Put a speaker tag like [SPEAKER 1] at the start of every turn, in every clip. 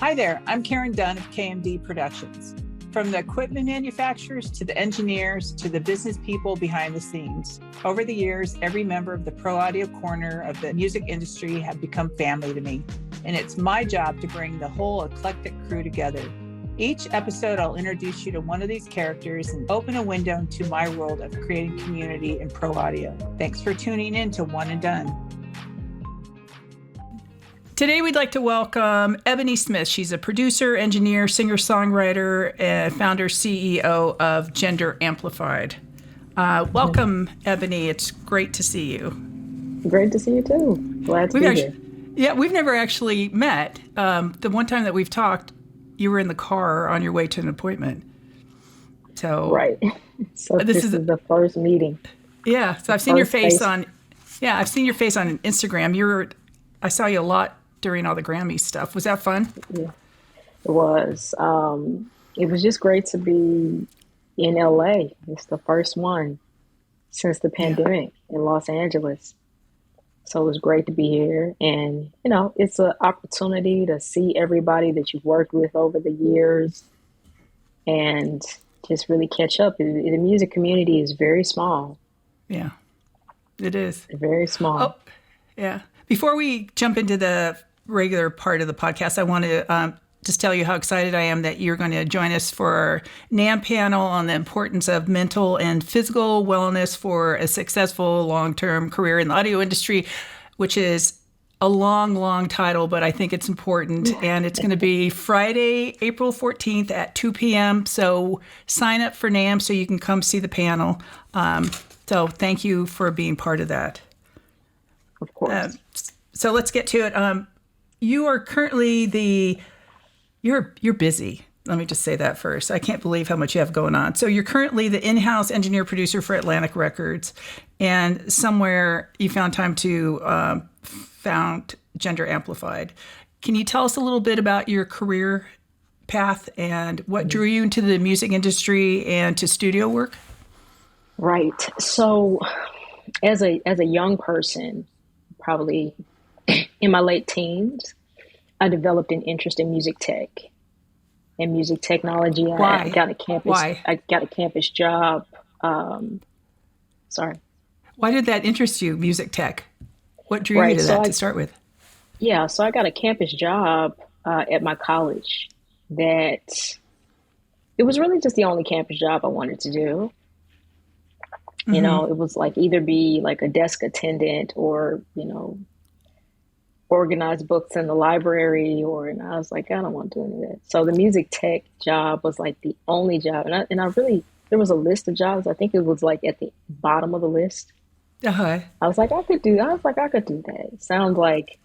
[SPEAKER 1] Hi there, I'm Karen Dunn of KMD Productions. From the equipment manufacturers to the engineers to the business people behind the scenes. Over the years, every member of the Pro Audio corner of the music industry have become family to me, and it's my job to bring the whole eclectic crew together. Each episode, I'll introduce you to one of these characters and open a window into my world of creating community in Pro Audio. Thanks for tuning in to One and Dunn. Today, we'd like to welcome Ebonie Smith. She's a producer, engineer, singer-songwriter, and founder, CEO of Gender Amplified. Welcome, Ebonie. It's great to see you.
[SPEAKER 2] Great to see you, too. Glad to be here.
[SPEAKER 1] Yeah, we've never actually met. The one time that we've talked, you were in the car on your way to an appointment. So
[SPEAKER 2] right. So this is the first meeting.
[SPEAKER 1] Yeah. So I've seen your face on. Yeah, I've seen your face on Instagram. I saw you a lot during all the Grammy stuff. Was that fun?
[SPEAKER 2] Yeah, it was. It was just great to be in LA. It's the first one since the pandemic in Los Angeles. So it was great to be here. And, it's an opportunity to see everybody that you've worked with over the years and just really catch up. The music community is very small.
[SPEAKER 1] Yeah, it is.
[SPEAKER 2] Very small.
[SPEAKER 1] Oh, yeah. Before we jump into the regular part of the podcast, I want to just tell you how excited I am that you're going to join us for our NAMM panel on the importance of mental and physical wellness for a successful long-term career in the audio industry, which is a long, long title, but I think it's important. And it's going to be Friday, April 14th at 2 p.m. So sign up for NAMM so you can come see the panel. So thank you for being part of that.
[SPEAKER 2] Of course.
[SPEAKER 1] So let's get to it. You are currently you're busy. Let me just say that first. I can't believe how much you have going on. So you're currently the in-house engineer producer for Atlantic Records, and somewhere you found time to found Gender Amplified. Can you tell us a little bit about your career path and what drew you into the music industry and to studio work?
[SPEAKER 2] Right. So as a young person, probably in my late teens, I developed an interest in music tech and music technology.
[SPEAKER 1] Why?
[SPEAKER 2] I got a campus.
[SPEAKER 1] Why?
[SPEAKER 2] I got a campus job. Sorry.
[SPEAKER 1] Why did that interest you, music tech? What drew you to that to start with?
[SPEAKER 2] Yeah, so I got a campus job at my college that it was really just the only campus job I wanted to do. Mm-hmm. It was like either be like a desk attendant or, organize books in the library, and I was like, I don't want to do any of that. So the music tech job was like the only job. And I really, there was a list of jobs. I think it was like at the bottom of the list.
[SPEAKER 1] Uh-huh.
[SPEAKER 2] I was like, I could do that. It sounds like,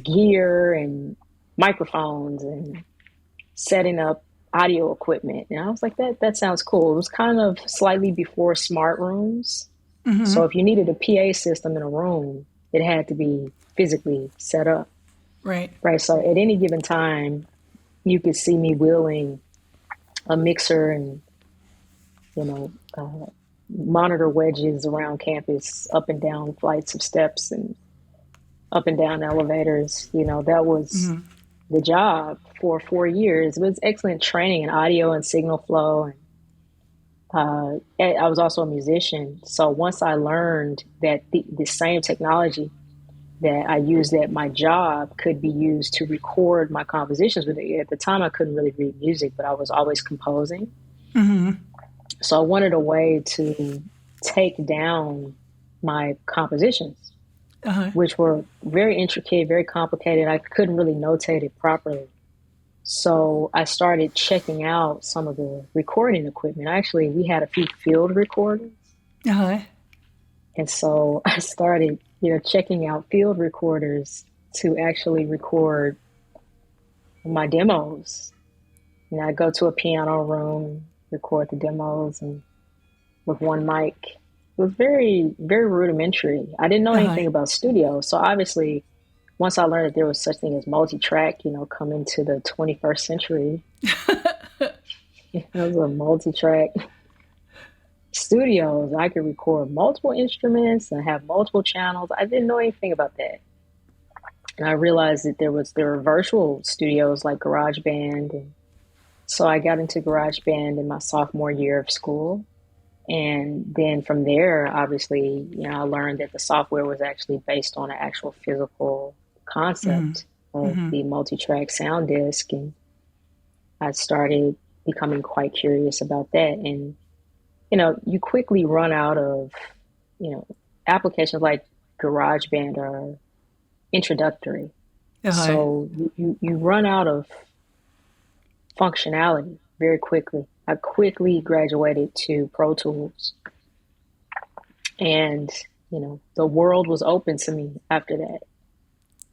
[SPEAKER 2] gear and microphones and setting up audio equipment. And I was like, that sounds cool. It was kind of slightly before smart rooms. Mm-hmm. So if you needed a PA system in a room, it had to be physically set up.
[SPEAKER 1] Right.
[SPEAKER 2] So at any given time, you could see me wheeling a mixer and, monitor wedges around campus, up and down flights of steps and up and down elevators. That was the job for 4 years. It was excellent training in audio and signal flow. And I was also a musician. So once I learned that the same technology that I used at my job could be used to record my compositions with it. At the time, I couldn't really read music, but I was always composing. Mm-hmm. So I wanted a way to take down my compositions, which were very intricate, very complicated. I couldn't really notate it properly. So I started checking out some of the recording equipment. Actually, we had a few field recordings. Uh-huh. And so I started checking out field recorders to actually record my demos. I go to a piano room, record the demos, and with one mic. It was very, very rudimentary. I didn't know anything about studio. So obviously, once I learned that there was such thing as multi-track, coming to the 21st century, it was a multi-track studios. I could record multiple instruments and have multiple channels. I didn't know anything about that. And I realized that there were virtual studios like GarageBand, and so I got into GarageBand in my sophomore year of school. And then from there, obviously, I learned that the software was actually based on an actual physical concept of the multi-track sound disc. And I started becoming quite curious about that. And, you quickly run out of, you know, applications like GarageBand are introductory.
[SPEAKER 1] Uh-huh.
[SPEAKER 2] So you run out of functionality very quickly. I quickly graduated to Pro Tools, and the world was open to me after that.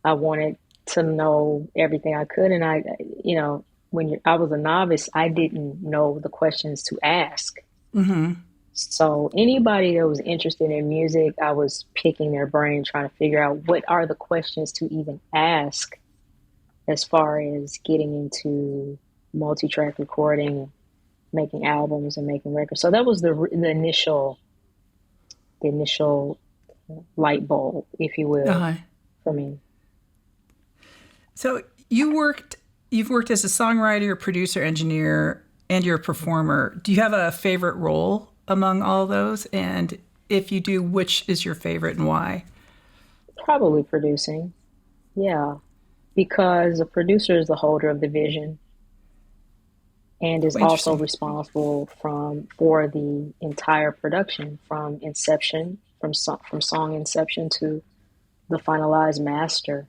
[SPEAKER 2] I wanted to know everything I could, and I was a novice, I didn't know the questions to ask. So anybody that was interested in music, I was picking their brain, trying to figure out what are the questions to even ask as far as getting into multi-track recording, making albums and making records. So that was the initial light bulb, if you will,
[SPEAKER 1] Uh-huh.
[SPEAKER 2] for me.
[SPEAKER 1] So you've worked as a songwriter, producer, engineer, and you're a performer. Do you have a favorite role among all those? And if you do, which is your favorite and why?
[SPEAKER 2] Probably producing, yeah, because a producer is the holder of the vision and is
[SPEAKER 1] Oh,
[SPEAKER 2] also
[SPEAKER 1] interesting.
[SPEAKER 2] responsible for the entire production from inception, from song inception to the finalized master.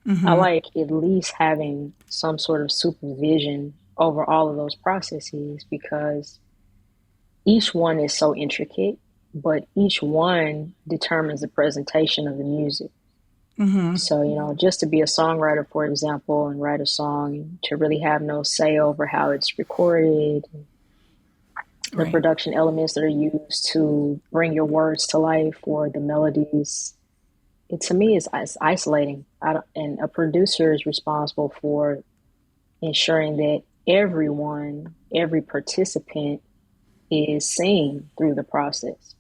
[SPEAKER 2] I like at least having some sort of supervision over all of those processes because each one is so intricate, but each one determines the presentation of the music. So, just to be a songwriter, for example, and write a song, to really have no say over how it's recorded, the
[SPEAKER 1] Right.
[SPEAKER 2] production elements that are used to bring your words to life or the melodies, it to me is isolating. And a producer is responsible for ensuring that every participant is seen through the process.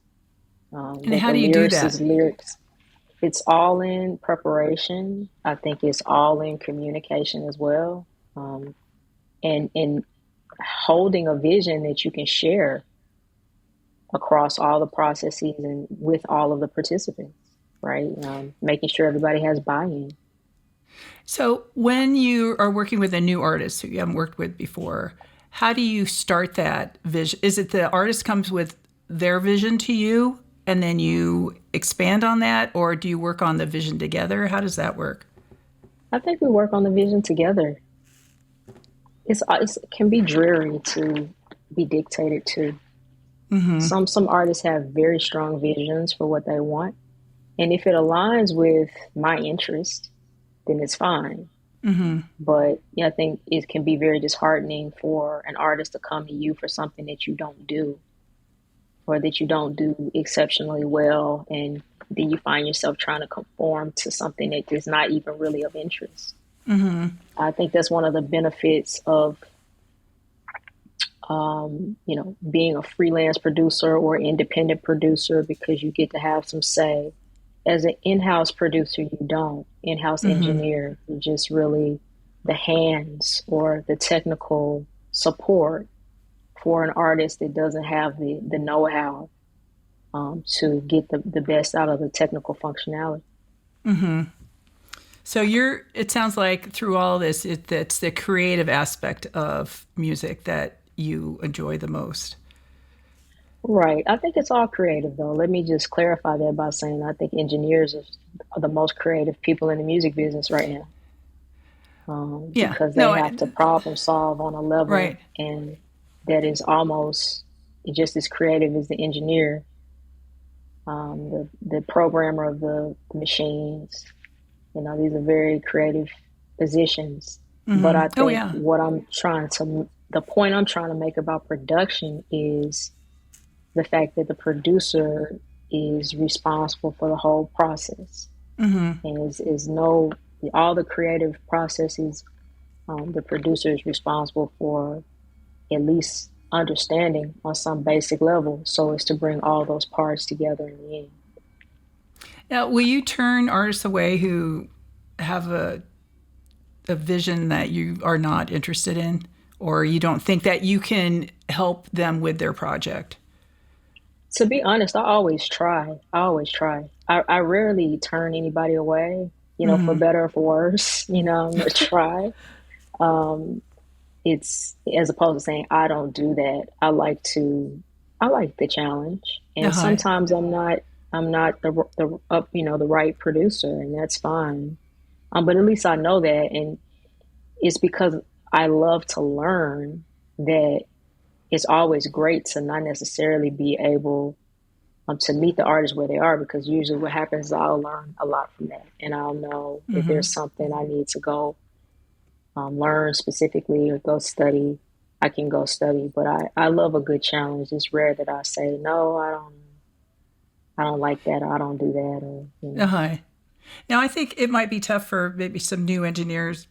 [SPEAKER 1] And
[SPEAKER 2] That
[SPEAKER 1] how
[SPEAKER 2] the
[SPEAKER 1] do you do
[SPEAKER 2] lyrics
[SPEAKER 1] that?
[SPEAKER 2] is lyrics. It's all in preparation. I think it's all in communication as well. And holding a vision that you can share across all the processes and with all of the participants, right? Making sure everybody has buy-in.
[SPEAKER 1] So when you are working with a new artist who you haven't worked with before, how do you start that vision? Is it the artist comes with their vision to you and then you expand on that, or do you work on the vision together? How does that work?
[SPEAKER 2] I think we work on the vision together. It can be dreary to be dictated to. Some artists have very strong visions for what they want, and if it aligns with my interest, then it's fine. But I think it can be very disheartening for an artist to come to you for something that you don't do or that you don't do exceptionally well, and then you find yourself trying to conform to something that is not even really of interest. I think that's one of the benefits of being a freelance producer or independent producer, because you get to have some say. As an in-house producer, you don't. In-house engineer, you just really the hands or the technical support for an artist that doesn't have the know-how to get the best out of the technical functionality.
[SPEAKER 1] So it sounds like through all this, it's the creative aspect of music that you enjoy the most.
[SPEAKER 2] Right. I think it's all creative, though. Let me just clarify that by saying I think engineers are the most creative people in the music business right now,
[SPEAKER 1] Yeah.
[SPEAKER 2] because they
[SPEAKER 1] No,
[SPEAKER 2] have to problem solve on a level
[SPEAKER 1] right.
[SPEAKER 2] and that is almost just as creative as the engineer, the programmer of the machines. These are very creative positions. But I
[SPEAKER 1] Oh,
[SPEAKER 2] think
[SPEAKER 1] yeah.
[SPEAKER 2] the point I'm trying to make about production is the fact that the producer is responsible for the whole process and is no all the creative processes. The producer is responsible for at least understanding on some basic level, so as to bring all those parts together in the end.
[SPEAKER 1] Now, will you turn artists away who have a vision that you are not interested in, or you don't think that you can help them with their project?
[SPEAKER 2] To be honest, I always try. I always try. I rarely turn anybody away, for better or for worse. I'm gonna try. Um, it's as opposed to saying I don't do that. I like the challenge, and
[SPEAKER 1] Uh-huh.
[SPEAKER 2] sometimes I'm not the up, the right producer, and that's fine. But at least I know that, and it's because I love to learn that it's always great to not necessarily be able to meet the artist where they are, because usually what happens is I'll learn a lot from that, and I'll know if there's something I need to go learn specifically or go study. I can go study, but I love a good challenge. It's rare that I say no, I don't like that, or I don't do that, or.
[SPEAKER 1] Uh-huh. Now, I think it might be tough for maybe some new engineers,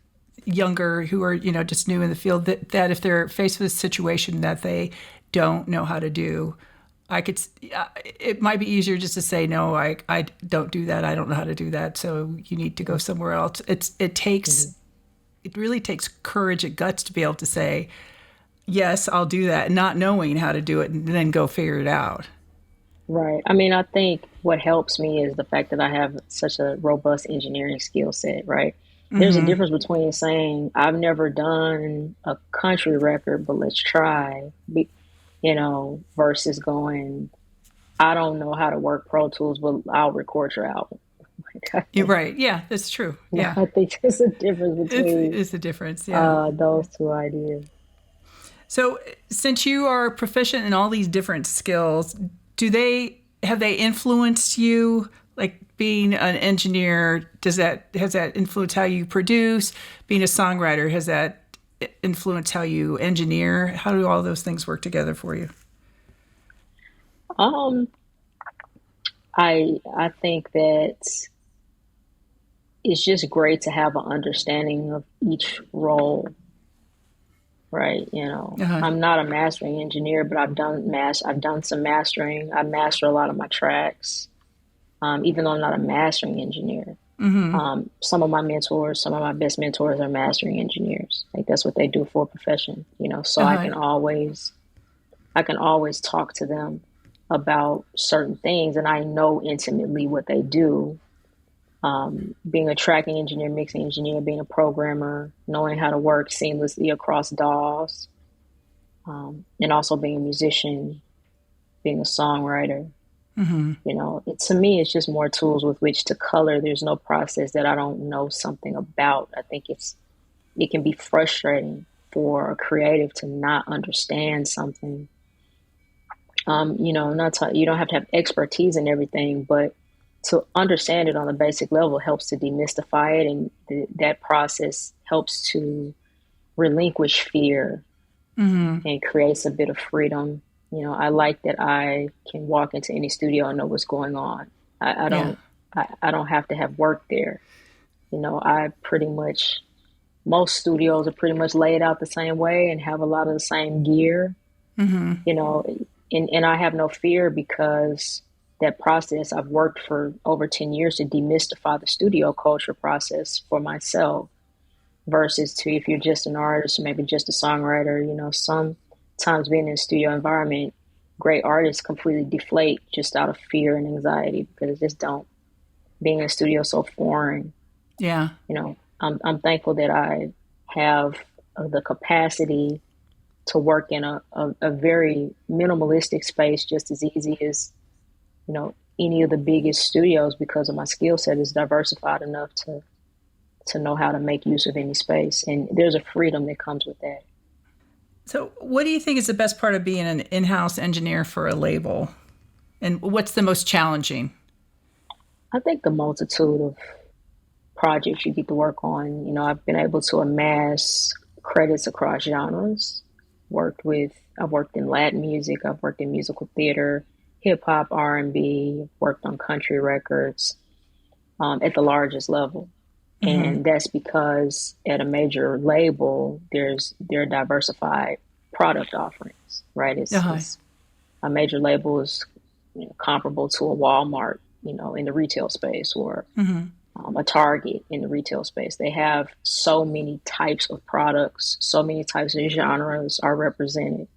[SPEAKER 1] younger, who are, just new in the field, that if they're faced with a situation that they don't know how to do, it might be easier just to say, no, I don't do that. I don't know how to do that. So you need to go somewhere else. It really takes courage and guts to be able to say, yes, I'll do that, not knowing how to do it and then go figure it out.
[SPEAKER 2] Right. I mean, I think what helps me is the fact that I have such a robust engineering skill set, right? There's a difference between saying, I've never done a country record, but let's try, versus going, I don't know how to work Pro Tools, but I'll record your album. Like,
[SPEAKER 1] You're right. Yeah, that's true. Yeah.
[SPEAKER 2] I think there's a difference between
[SPEAKER 1] It's a difference. Yeah.
[SPEAKER 2] those two ideas.
[SPEAKER 1] So, since you are proficient in all these different skills, have they influenced you? Like being an engineer, has that influenced how you produce? Being a songwriter, has that influenced how you engineer? How do all those things work together for you?
[SPEAKER 2] Um, I think that it's just great to have an understanding of each role, right?
[SPEAKER 1] Uh-huh.
[SPEAKER 2] I'm not a mastering engineer, but I've done some mastering. I master a lot of my tracks, even though I'm not a mastering engineer. Some of my mentors, some of my best mentors are mastering engineers. Like that's what they do for a profession, So
[SPEAKER 1] Uh-huh.
[SPEAKER 2] I can always talk to them about certain things, and I know intimately what they do. Being a tracking engineer, mixing engineer, being a programmer, knowing how to work seamlessly across DAWs, and also being a musician, being a songwriter. To me, it's just more tools with which to color. There's no process that I don't know something about. I think it can be frustrating for a creative to not understand something. You don't have to have expertise in everything, but to understand it on a basic level helps to demystify it, and that process helps to relinquish fear and creates a bit of freedom. I like that I can walk into any studio and know what's going on. I
[SPEAKER 1] Yeah.
[SPEAKER 2] don't I don't have to have worked there. I pretty much most studios are pretty much laid out the same way and have a lot of the same gear, you know, and I have no fear because that process, I've worked for over 10 years to demystify the studio culture process for myself versus to if you're just an artist, maybe just a songwriter, sometimes being in a studio environment, great artists completely deflate just out of fear and anxiety because they just don't, being in a studio is so foreign.
[SPEAKER 1] Yeah.
[SPEAKER 2] I'm thankful that I have the capacity to work in a very minimalistic space just as easy as, any of the biggest studios because of my skill set is diversified enough to know how to make use of any space. And there's a freedom that comes with that.
[SPEAKER 1] So, what do you think is the best part of being an in-house engineer for a label? And what's the most challenging?
[SPEAKER 2] I think the multitude of projects you get to work on, I've been able to amass credits across genres. I've worked in Latin music, I've worked in musical theater, hip hop, R&B, worked on country records at the largest level. And that's because at a major label, there are diversified product offerings, right?
[SPEAKER 1] Uh-huh.
[SPEAKER 2] It's a major label is comparable to a Walmart, in the retail space, or a target in the retail space. They have so many types of products, so many types of genres are represented,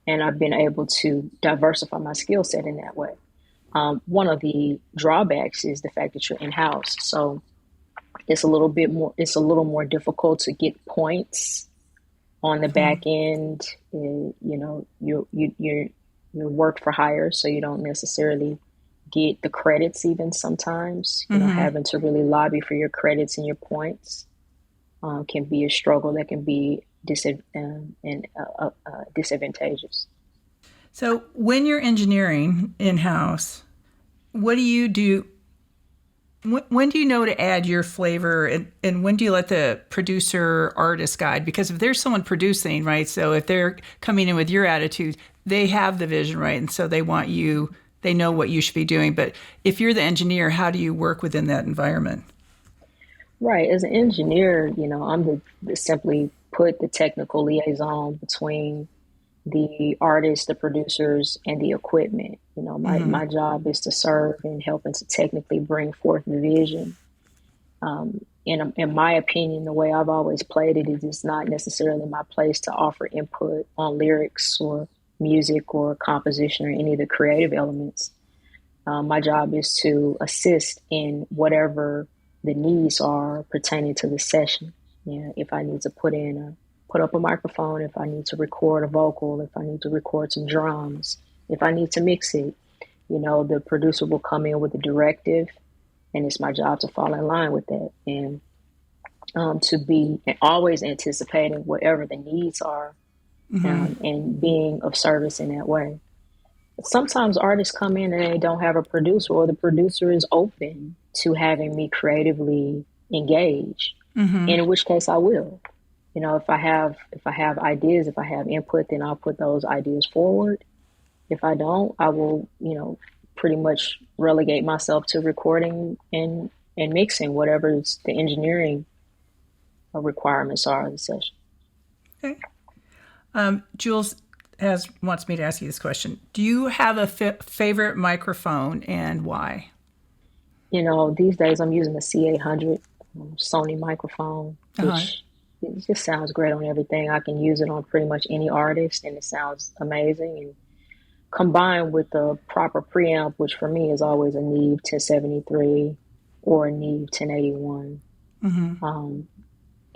[SPEAKER 2] and I've been able to diversify my skill set in that way. One of the drawbacks is the fact that you're in house, so it's a little more difficult to get points on the back end. You're work for hire, so you don't necessarily get the credits. Even sometimes, having to really lobby for your credits and your points can be a struggle that can be disadvantageous.
[SPEAKER 1] So when you're engineering in-house, what do you do? When do you know to add your flavor, and when do you let the producer artist guide? Because if there's someone producing, right, so if they're coming in with your attitude, they have the vision, right, and so they want you, they know what you should be doing. But if you're the engineer, how do you work within that environment?
[SPEAKER 2] Right. As an engineer, I'm the simply put the technical liaison between the artists, the producers, and the equipment. My job is to serve and helping to technically bring forth the vision. In my opinion, the way I've always played it is it's not necessarily my place to offer input on lyrics or music or composition or any of the creative elements. My job is to assist in whatever the needs are pertaining to the session. If I need to put up a microphone, if I need to record a vocal, if I need to record some drums, if I need to mix it, the producer will come in with a directive, and it's my job to fall in line with that and to be always anticipating whatever the needs are and being of service in that way. Sometimes artists come in and they don't have a producer, or the producer is open to having me creatively engage, and in which case I will. If I have ideas, if I have input, then I'll put those ideas forward. If I don't, I will, pretty much relegate myself to recording and mixing whatever the engineering requirements are of the session.
[SPEAKER 1] Okay. Jules wants me to ask you this question. Do you have a favorite microphone, and why?
[SPEAKER 2] These days I'm using the C800 Sony microphone, which it just sounds great on everything. I can use it on pretty much any artist, and it sounds amazing. And combined with the proper preamp, which for me is always a Neve 1073 or a Neve 1081,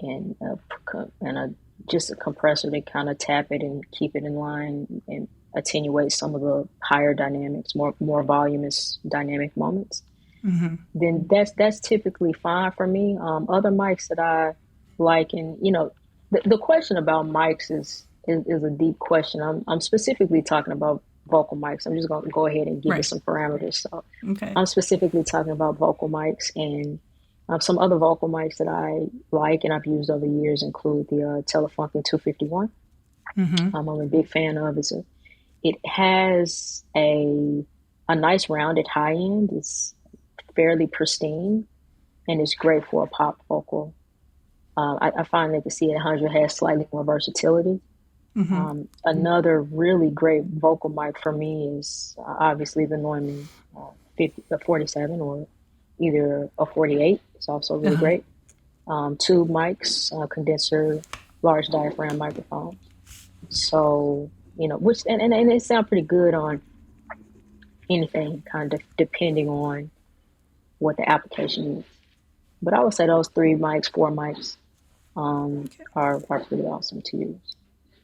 [SPEAKER 2] and just a compressor to kind of tap it and keep it in line and attenuate some of the higher dynamics, more voluminous dynamic moments. Then that's typically fine for me. Other mics that I like, and the question about mics is a deep question. I'm specifically talking about vocal mics. I'm just going to go ahead and give you some parameters. So I'm specifically talking about vocal mics, and some other vocal mics that I like and I've used over the years include the Telefunken 251. I'm a big fan of it. It has a nice rounded high end. It's fairly pristine, and it's great for a pop vocal. I find that the C800 has slightly more versatility. Another really great vocal mic for me is obviously the Neumann 47 or either a 48. It's also really great. Tube mics, condenser, large diaphragm microphone. So, which and they sound pretty good on anything, kind of depending on what the application is. But I would say those 4 mics are pretty awesome to use.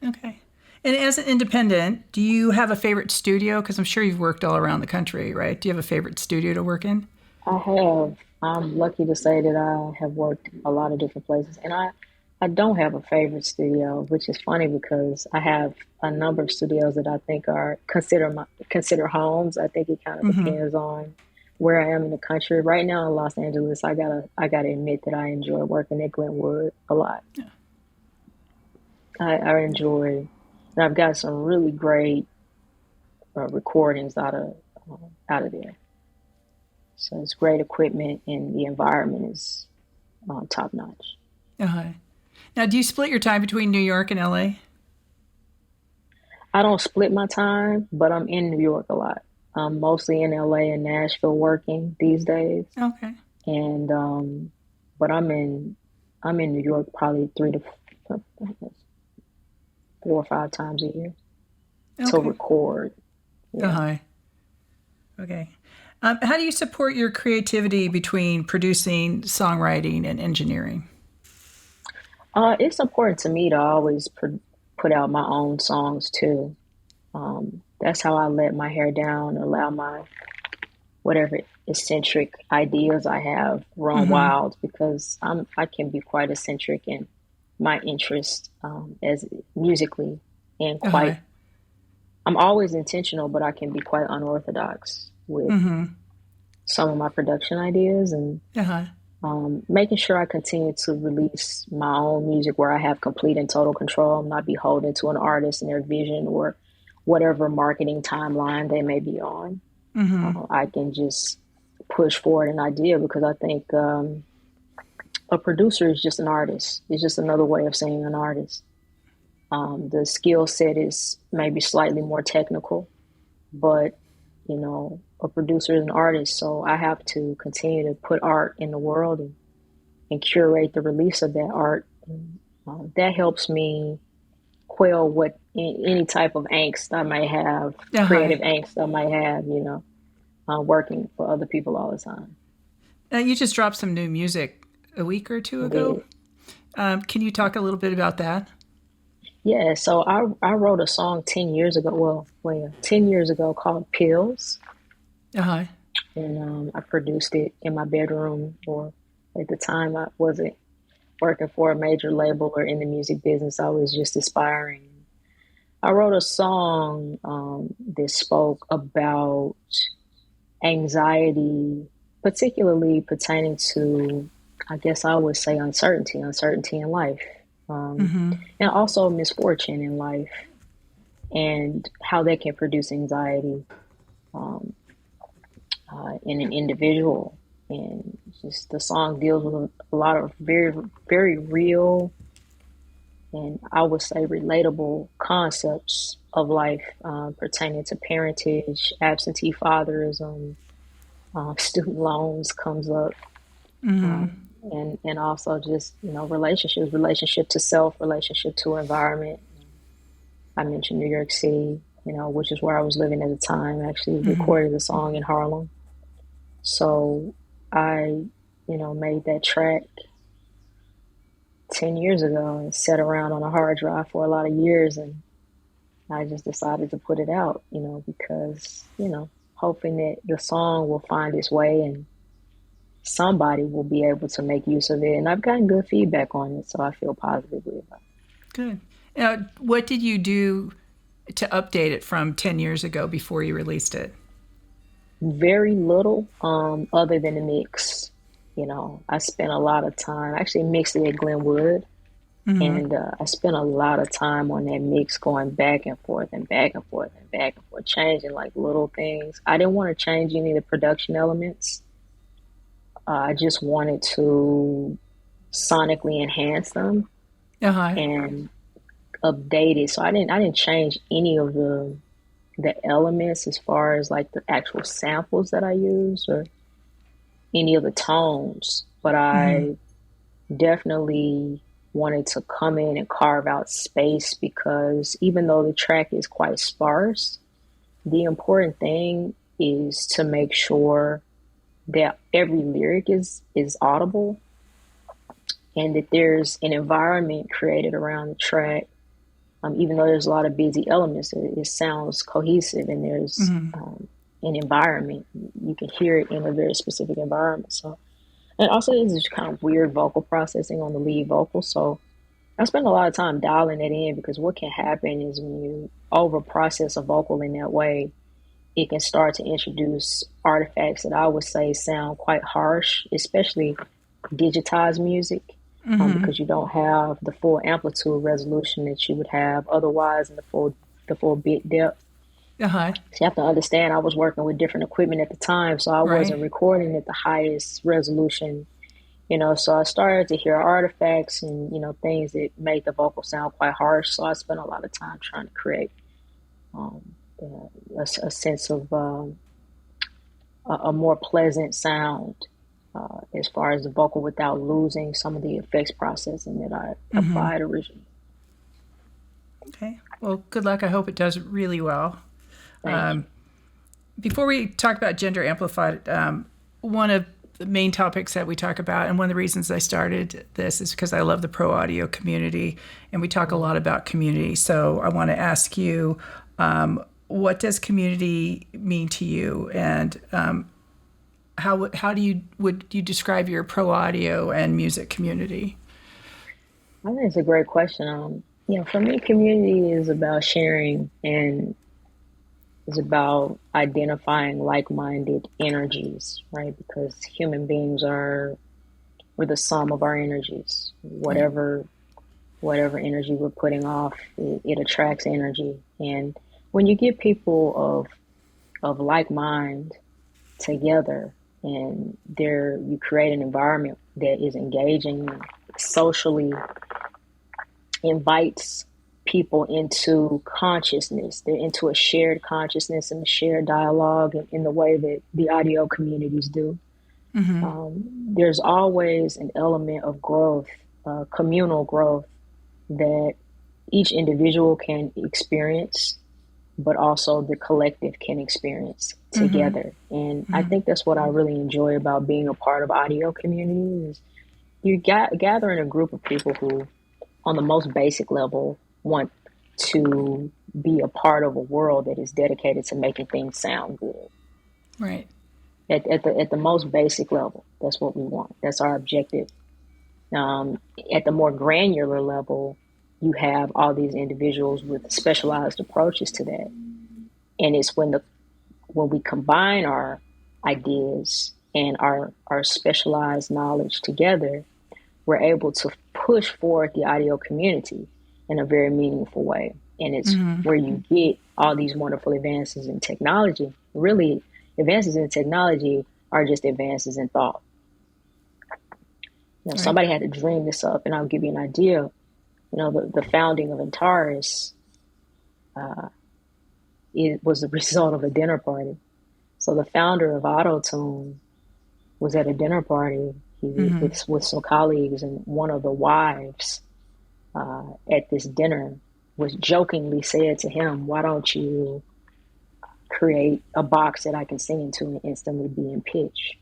[SPEAKER 1] Okay. And as an independent, do you have a favorite studio? Because I'm sure you've worked all around the country, right? Do you have a favorite studio to work in?
[SPEAKER 2] I have. I'm lucky to say that I have worked a lot of different places. And I don't have a favorite studio, which is funny because I have a number of studios that I think are consider homes. I think it kind of depends on where I am in the country. Right now in Los Angeles, I gotta admit that I enjoy working at Glenwood a lot. Yeah. I enjoy, and I've got some really great recordings out of there. So it's great equipment, and the environment is top notch.
[SPEAKER 1] Now, do you split your time between New York and LA?
[SPEAKER 2] I don't split my time, but I'm in New York a lot. I'm mostly in LA and Nashville working these days.
[SPEAKER 1] Okay.
[SPEAKER 2] and but I'm in New York probably 4 or 5 times a year to
[SPEAKER 1] Okay.
[SPEAKER 2] record. Yeah.
[SPEAKER 1] Uh-huh. Okay. How do you support your creativity between producing, songwriting, and engineering?
[SPEAKER 2] It's important to me to always put out my own songs too. That's how I let my hair down, allow my whatever eccentric ideas I have run
[SPEAKER 1] Mm-hmm.
[SPEAKER 2] wild because I can be quite eccentric in my interest as musically and
[SPEAKER 1] Uh-huh.
[SPEAKER 2] quite I'm always intentional, but I can be quite unorthodox with
[SPEAKER 1] Mm-hmm.
[SPEAKER 2] some of my production ideas and
[SPEAKER 1] Uh-huh.
[SPEAKER 2] making sure I continue to release my own music where I have complete and total control. I'm not beholden to an artist and their vision or whatever marketing timeline they may be on.
[SPEAKER 1] Mm-hmm.
[SPEAKER 2] I can just push forward an idea because I think a producer is just an artist. It's just another way of saying an artist. The skill set is maybe slightly more technical, but a producer is an artist, so I have to continue to put art in the world and curate the release of that art. And, that helps me quell what any type of angst I may have,
[SPEAKER 1] Uh-huh.
[SPEAKER 2] creative angst I might have, working for other people all the time.
[SPEAKER 1] You just dropped some new music a week or two
[SPEAKER 2] I
[SPEAKER 1] ago.
[SPEAKER 2] did.
[SPEAKER 1] Can you talk a little bit about that?
[SPEAKER 2] Yeah, so I wrote a song 10 years ago, well, yeah, 10 years ago called Pills,
[SPEAKER 1] Uh-huh.
[SPEAKER 2] and I produced it in my bedroom, or at the time I wasn't working for a major label or in the music business. I was just aspiring. I wrote a song that spoke about anxiety, particularly pertaining to, I guess I would say, uncertainty in life, um,
[SPEAKER 1] Mm-hmm.
[SPEAKER 2] and also misfortune in life, and how that can produce anxiety um, in an individual. And just the song deals with a lot of very, very real and I would say relatable concepts of life pertaining to parentage, absentee fatherism, student loans comes up,
[SPEAKER 1] Mm-hmm.
[SPEAKER 2] um, and also just relationships, relationship to self, relationship to environment. I mentioned New York City, which is where I was living at the time. I actually
[SPEAKER 1] Mm-hmm.
[SPEAKER 2] recorded the song in Harlem, so I, made that track 10 years ago and sat around on a hard drive for a lot of years and I just decided to put it out, because, hoping that the song will find its way and somebody will be able to make use of it. And I've gotten good feedback on it, so I feel positively about it.
[SPEAKER 1] Good. What did you do to update it from 10 years ago before you released it?
[SPEAKER 2] Very little other than the mix. I spent a lot of time, I actually mixed it at Glenwood.
[SPEAKER 1] Mm-hmm.
[SPEAKER 2] And I spent a lot of time on that mix going back and forth and back and forth and back and forth, changing like little things. I didn't want to change any of the production elements. I just wanted to sonically enhance them
[SPEAKER 1] Uh-huh.
[SPEAKER 2] and update it. So I didn't change any of the elements as far as like the actual samples that I used or any of the tones, but
[SPEAKER 1] Mm-hmm.
[SPEAKER 2] I definitely wanted to come in and carve out space because even though the track is quite sparse, the important thing is to make sure that every lyric is audible and that there's an environment created around the track. Even though there's a lot of busy elements, it sounds cohesive and there's
[SPEAKER 1] Mm-hmm.
[SPEAKER 2] an environment. You can hear it in a very specific environment. So, and also there's this kind of weird vocal processing on the lead vocal. So I spend a lot of time dialing it in because what can happen is when you over process a vocal in that way, it can start to introduce artifacts that I would say sound quite harsh, especially digitized music,
[SPEAKER 1] Mm-hmm.
[SPEAKER 2] because you don't have the full amplitude resolution that you would have otherwise in the full bit depth.
[SPEAKER 1] Uh-huh.
[SPEAKER 2] So you have to understand I was working with different equipment at the time, so I
[SPEAKER 1] Right.
[SPEAKER 2] wasn't recording at the highest resolution. So I started to hear artifacts and things that made the vocal sound quite harsh. So I spent a lot of time trying to create um, a sense of a more pleasant sound as far as the vocal without losing some of the effects processing that I applied originally.
[SPEAKER 1] Okay. Well, good luck. I hope it does really well.
[SPEAKER 2] Thank you.
[SPEAKER 1] Before we talk about gender amplified, one of the main topics that we talk about, and one of the reasons I started this is because I love the pro audio community, and we talk a lot about community. So I want to ask you, what does community mean to you, and how would you describe your pro audio and music community?
[SPEAKER 2] I think it's a great question. For me, community is about sharing and is about identifying like-minded energies, right? Because human beings we're the sum of our energies.
[SPEAKER 1] Right.
[SPEAKER 2] Whatever energy we're putting off, it attracts energy. And when you get people of like mind together, and you create an environment that is engaging, socially invites people into consciousness. They're into a shared consciousness and a shared dialogue in the way that the audio communities do. There's always an element of growth, communal growth, that each individual can experience, but also the collective can experience together. And I think that's what I really enjoy about being a part of audio community is you gather in a group of people who, on the most basic level, want to be a part of a world that is dedicated to making things sound good.
[SPEAKER 1] Right.
[SPEAKER 2] At the most basic level, that's what we want. That's our objective. At the more granular level, you have all these individuals with specialized approaches to that. And it's when we combine our ideas and our specialized knowledge together, we're able to push forward the audio community in a very meaningful way. And it's where you get all these wonderful advances in technology. Really, advances in technology are just advances in thought.
[SPEAKER 1] Right.
[SPEAKER 2] Somebody had to dream this up, and I'll give you an idea. The founding of Antares, it was the result of a dinner party. So the founder of Autotune was at a dinner party with some colleagues, and one of the wives at this dinner was jokingly said to him, "Why don't you create a box that I can sing into and instantly be in pitch?"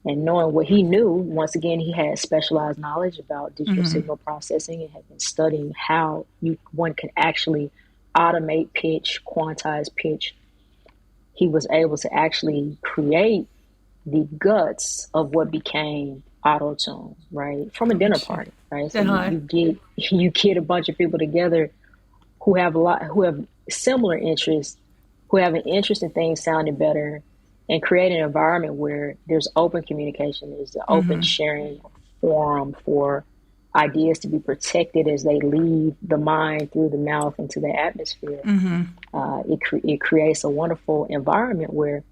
[SPEAKER 2] And knowing what he knew, once again, he had specialized knowledge about digital signal processing and had been studying how one can actually automate pitch, quantize pitch. He was able to actually create the guts of what became Autotune, right? From a dinner party, right? So you get a bunch of people together who have similar interests, who have an interest in things sounding better, and create an environment where there's open communication, there's the open sharing forum for ideas to be protected as they leave the mind through the mouth into the atmosphere. It creates a wonderful environment where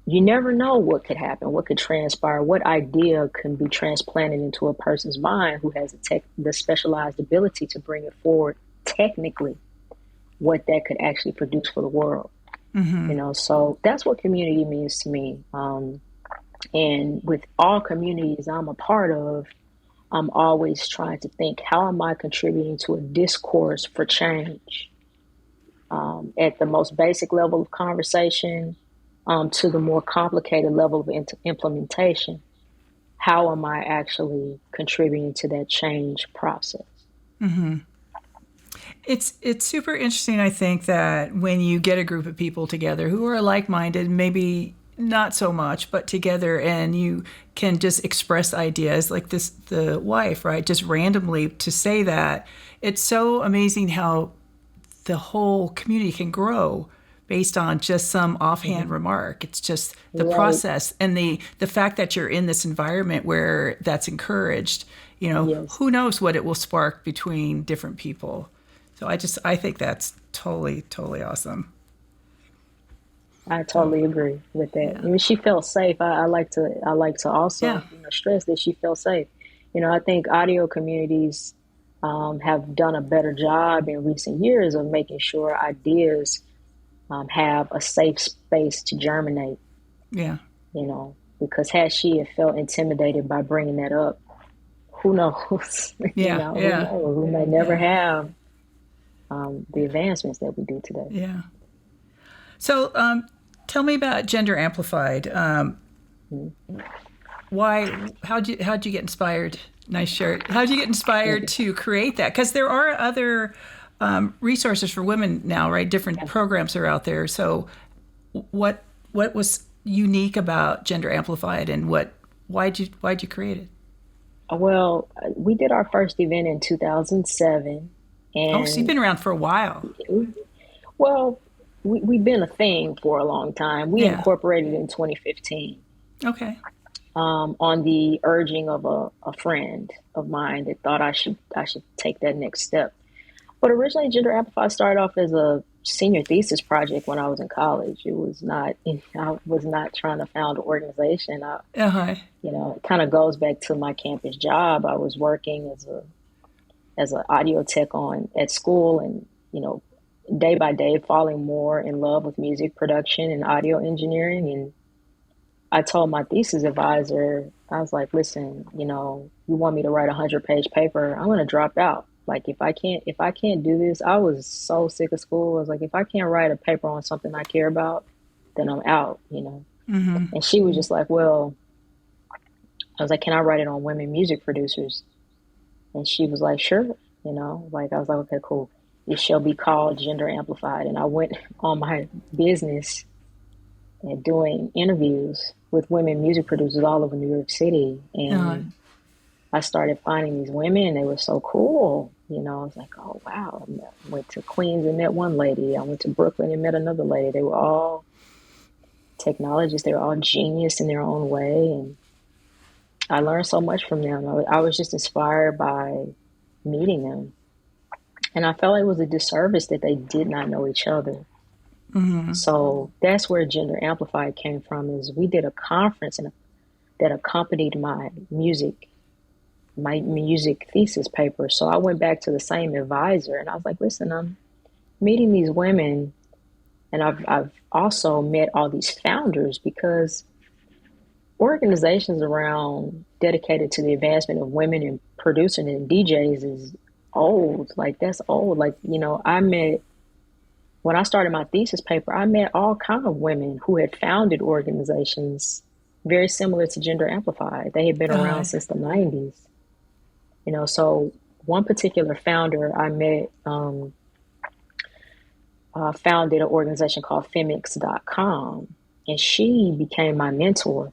[SPEAKER 2] you never know what could happen, what could transpire, what idea can be transplanted into a person's mind who has the specialized ability to bring it forward technically, what that could actually produce for the world. So that's what community means to me. And with all communities I'm a part of, I'm always trying to think, how am I contributing to a discourse for change? At the most basic level of conversation, to the more complicated level of implementation, how am I actually contributing to that change process?
[SPEAKER 1] It's super interesting, I think, that when you get a group of people together who are like-minded, maybe not so much, but together, and you can just express ideas like this, the wife, right? Just randomly to say that. It's so amazing how the whole community can grow based on just some offhand remark. It's just the process and the fact that you're in this environment where that's encouraged, who knows what it will spark between different people. So I think that's totally, totally awesome.
[SPEAKER 2] I totally agree with that. Yeah. I mean, she felt safe. I like to also stress that she felt safe. I think audio communities have done a better job in recent years of making sure ideas have a safe space to germinate.
[SPEAKER 1] Yeah.
[SPEAKER 2] because had she have felt intimidated by bringing that up, who knows?
[SPEAKER 1] Yeah,
[SPEAKER 2] Who
[SPEAKER 1] yeah,
[SPEAKER 2] knows? We may never
[SPEAKER 1] yeah,
[SPEAKER 2] have the advancements that we do today.
[SPEAKER 1] yeah. So, tell me about Gender Amplified. Why? How'd you get inspired? Nice shirt. How'd you get inspired to create that? Because there are other resources for women now, right? Different programs are out there. So, what was unique about Gender Amplified, and why'd you create it?
[SPEAKER 2] Well, we did our first event in 2007,
[SPEAKER 1] Oh, so you've
[SPEAKER 2] and
[SPEAKER 1] been around for a while.
[SPEAKER 2] well, we've been a thing for a long time. We
[SPEAKER 1] Yeah.
[SPEAKER 2] incorporated in 2015
[SPEAKER 1] Okay.
[SPEAKER 2] on the urging of a friend of mine that thought I should take that next step. But originally, Gender Amplify started off as a senior thesis project when I was in college. It was not, I was not trying to found an organization.
[SPEAKER 1] Uh huh.
[SPEAKER 2] It kind of goes back to my campus job. I was working as an audio tech at school, and day by day, falling more in love with music production and audio engineering. And I told my thesis advisor, I was like, listen, you want me to write a 100-page paper? I'm going to drop out. Like, if I can't do this, I was so sick of school. I was like, if I can't write a paper on something I care about, then I'm out. And she was just like, well, I was like, can I write it on women music producers? And she was like, sure. Like, I was like, okay, cool. It shall be called Gender Amplified. And I went on my business and doing interviews with women music producers all over New York City.
[SPEAKER 1] Uh-huh.
[SPEAKER 2] And I started finding these women, and they were so cool. I was like, oh, wow. I went to Queens and met one lady. I went to Brooklyn and met another lady. They were all technologists. They were all genius in their own way. And I learned so much from them. I was just inspired by meeting them. And I felt like it was a disservice that they did not know each other. So that's where Gender Amplified came from. Is we did a conference that accompanied my music thesis paper. So I went back to the same advisor, and I was like, listen, I'm meeting these women, and I've also met all these founders, because organizations around dedicated to the advancement of women in producing and DJs is old. Like, that's old. Like, when I started my thesis paper, I met all kind of women who had founded organizations very similar to Gender Amplified. They had been
[SPEAKER 1] Uh-huh.
[SPEAKER 2] around since the 90s. So one particular founder I met founded an organization called Femix.com, and she became my mentor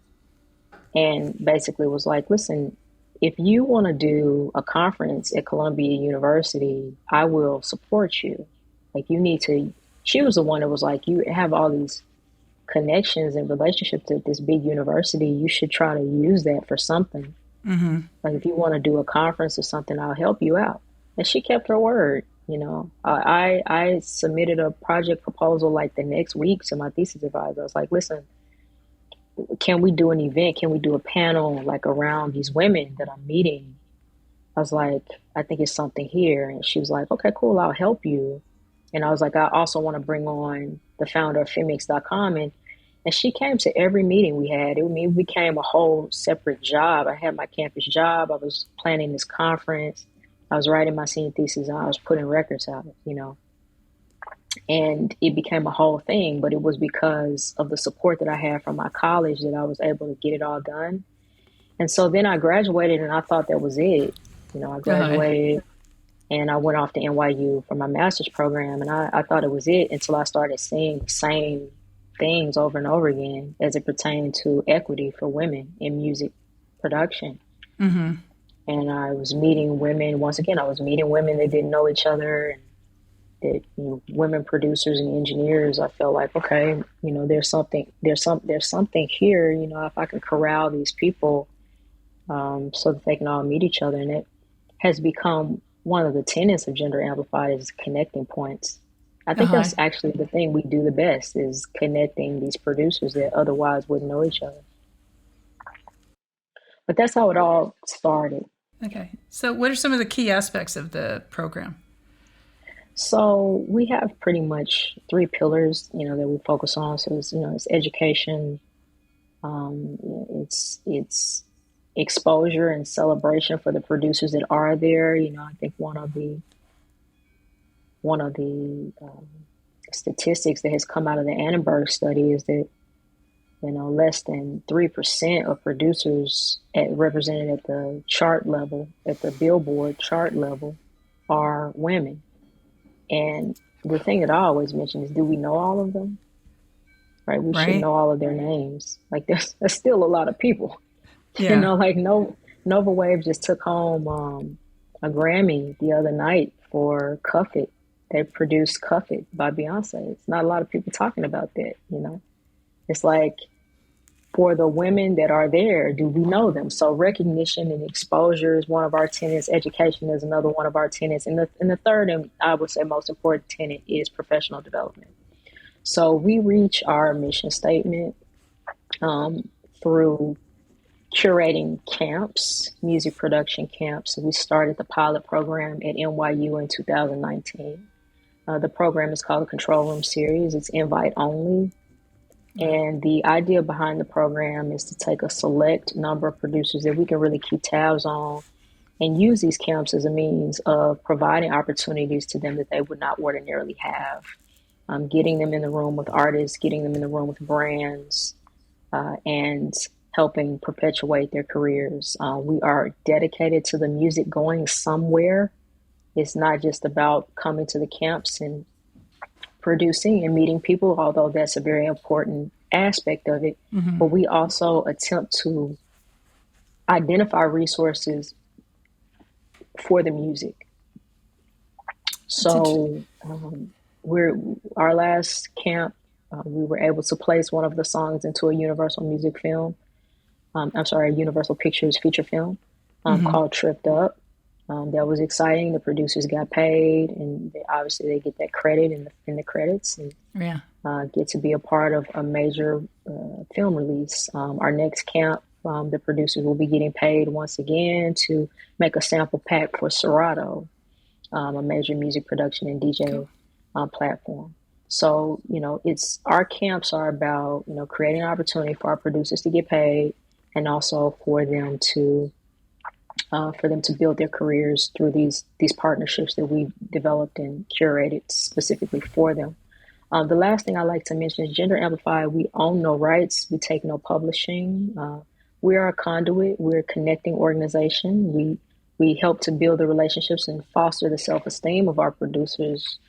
[SPEAKER 2] and basically was like, listen, if you want to do a conference at Columbia University, I will support you. Like, you need to, she was the one that was like, you have all these connections and relationships at this big university. You should try to use that for something. Like, if you want to do a conference or something, I'll help you out. And she kept her word. I submitted a project proposal like the next week to my thesis advisor. I was like, listen, can we do an event? Can we do a panel like around these women that I'm meeting? I was like, I think it's something here. And she was like, okay, cool, I'll help you. And I was like, I also want to bring on the founder of Femix.com. And she came to every meeting we had. It became a whole separate job. I had my campus job. I was planning this conference. I was writing my senior thesis, and I was putting records out, And it became a whole thing, but it was because of the support that I had from my college that I was able to get it all done. And so then I graduated, and I thought that was it. I graduated and I went off to NYU for my master's program, and I thought it was it until I started seeing the same things over and over again as it pertained to equity for women in music production. And I was meeting women, once again, I was meeting women that didn't know each other, and that, women producers and engineers. I felt like, okay, there's something here, if I can corral these people so that they can all meet each other. And it has become one of the tenets of Gender Amplified is connecting points. I think that's actually the thing we do the best, is connecting these producers that otherwise wouldn't know each other. But that's how it all started.
[SPEAKER 1] Okay. So what are some of the key aspects of the program?
[SPEAKER 2] So we have pretty much 3 pillars, that we focus on. So it's education, It's exposure and celebration for the producers that are there. I think one of the statistics that has come out of the Annenberg study is that less than 3% of producers represented at the chart level, at the Billboard chart level, are women. And the thing that I always mention is, do we know all of them? Right? We should
[SPEAKER 1] Right.
[SPEAKER 2] know all of their names. Like there's still a lot of people.
[SPEAKER 1] Yeah.
[SPEAKER 2] Like no Nova Wave just took home a Grammy the other night for Cuff It. They produced Cuff It by Beyonce. It's not a lot of people talking about that. It's like, for the women that are there, do we know them? So recognition and exposure is one of our tenets. Education is another one of our tenets. And the third, and I would say most important tenet, is professional development. So we reach our mission statement through curating camps, music production camps. We started the pilot program at NYU in 2019. The program is called the Control Room Series. It's invite only. And the idea behind the program is to take a select number of producers that we can really keep tabs on and use these camps as a means of providing opportunities to them that they would not ordinarily have. Getting them in the room with artists, getting them in the room with brands, and helping perpetuate their careers. We are dedicated to the music going somewhere. It's not just about coming to the camps and producing and meeting people, although that's a very important aspect of it.
[SPEAKER 1] Mm-hmm.
[SPEAKER 2] But we also attempt to identify resources for the music. So our last camp, we were able to place one of the songs into a Universal Music film. A Universal Pictures feature film called Tripped Up. That was exciting. The producers got paid, and obviously they get that credit in the credits, and get to be a part of a major film release. Our next camp, the producers will be getting paid once again to make a sample pack for Serato, a major music production and DJ platform. So, it's our camps are about, creating an opportunity for our producers to get paid, and also for them to build their careers through these partnerships that we've developed and curated specifically for them. The last thing I like to mention is Gender Amplified. We own no rights. We take no publishing. We are a conduit. We're a connecting organization. We help to build the relationships and foster the self-esteem of our producers,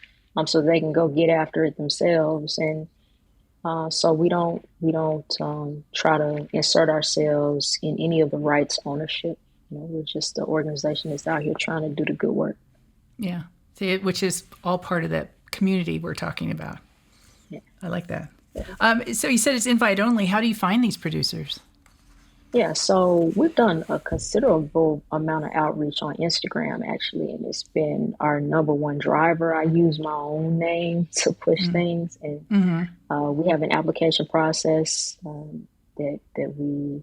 [SPEAKER 2] so they can go get after it themselves. And so we don't try to insert ourselves in any of the rights ownership. We're just the organization that's out here trying to do the good work.
[SPEAKER 1] Yeah. See, which is all part of that community we're talking about.
[SPEAKER 2] Yeah.
[SPEAKER 1] I like that. So you said it's invite only. How do you find these producers?
[SPEAKER 2] Yeah, so we've done a considerable amount of outreach on Instagram, actually, and it's been our number one driver. I use my own name to push things, and we have an application process that we,